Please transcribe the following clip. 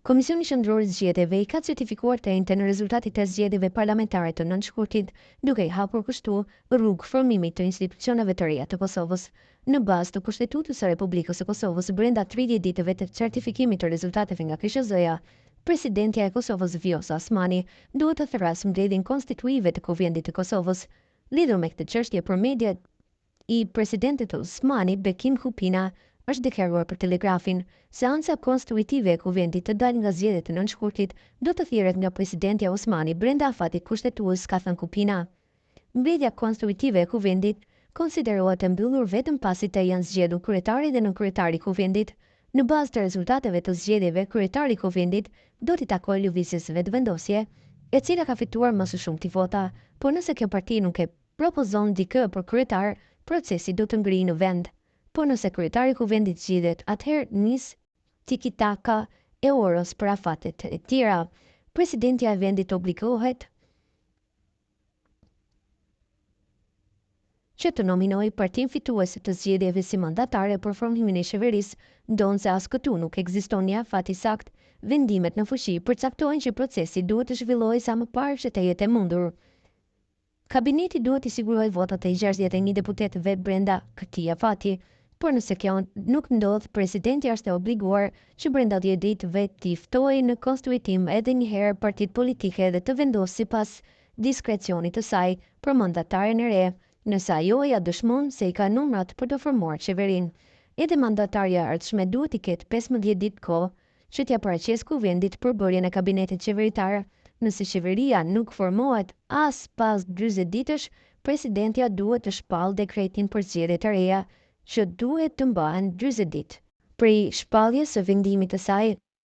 Komisioni Qendror i Zgjedhjeve i ka certifikuar të njëjtën rezultatit e zgjedhjeve parlamentare të nënshkurtit, duke i hapur kështu rrugë formimit të institucioneve të reja të Kosovës. Në bazë të Kushtetutës së Republikës së Kosovës, brenda 30 ditëve të certifikimit të rezultateve nga KSZ-ja, Presidentja e Kosovës Vjosa Osmani duhet të therasë mbledhjen konstituive të Kuvendit të Kosovës. Lidhur me këtë çështje për mediat, i presidentit Osmani, Bekim Kupina, është deklaruar për Telegrafin, seanca konstitutive e Kuvendit të dalë nga zgjedhjet e nënshkurtit do të thirret nga presidentja Osmani brenda afatit kushtetues, ka thënë Kupina. Mbledhja konstitutive e Kuvendit konsiderohet e mbyllur vetëm pasi të janë zgjedhur kryetari dhe nënkryetari i Kuvendit. Në bazë të rezultateve të zgjedhjeve, kryetari i Kuvendit do t'i takojë lëvizjes vetëvendosje, e cila ka fituar më së shumti vota, por nëse kjo parti nuk e propozon dikë për kryetar, procesi do të ngrijë në vend. Po nëse kryetari i Kuvendit zgjidhet, atëherë nis tiki-taka e orës për afatet e tjera. Presidentja e vendit obligohet që të nominojë partin fituese të zgjedhjeve si mandatare për formimin e qeverisë, ndonse as këtu nuk ekziston një afat i saktë. Vendimet në fuqi përcaktojnë që procesi duhet të zhvillohej sa më parë që të jetë e mundur. Kabineti duhet i sigurojë votat e 61 deputetëve brenda këtij afati, por nëse kjo nuk ndodh, presidenti është e obliguar që brenda 10 ditëve t'i ftojë në konstituim edhe një herë partitë politike dhe të vendosë sipas diskrecionit të saj për mandataren e re, nëse ajo ja dëshmon se i ka numrat për të formuar qeverinë. Edhe mandatarja e ardhshme duhet i ketë 15 ditë kohë që t'ja paraqesë Kuvendit për bërjen e kabinetit qeveritar. Nëse qeveria nuk formohet as pas 40 ditësh, presidentja duhet të shpallë dekretin për zgjedhjet e reja, që duhet të mbahen 40 ditë. Prej shpalljes së vendimit të saj,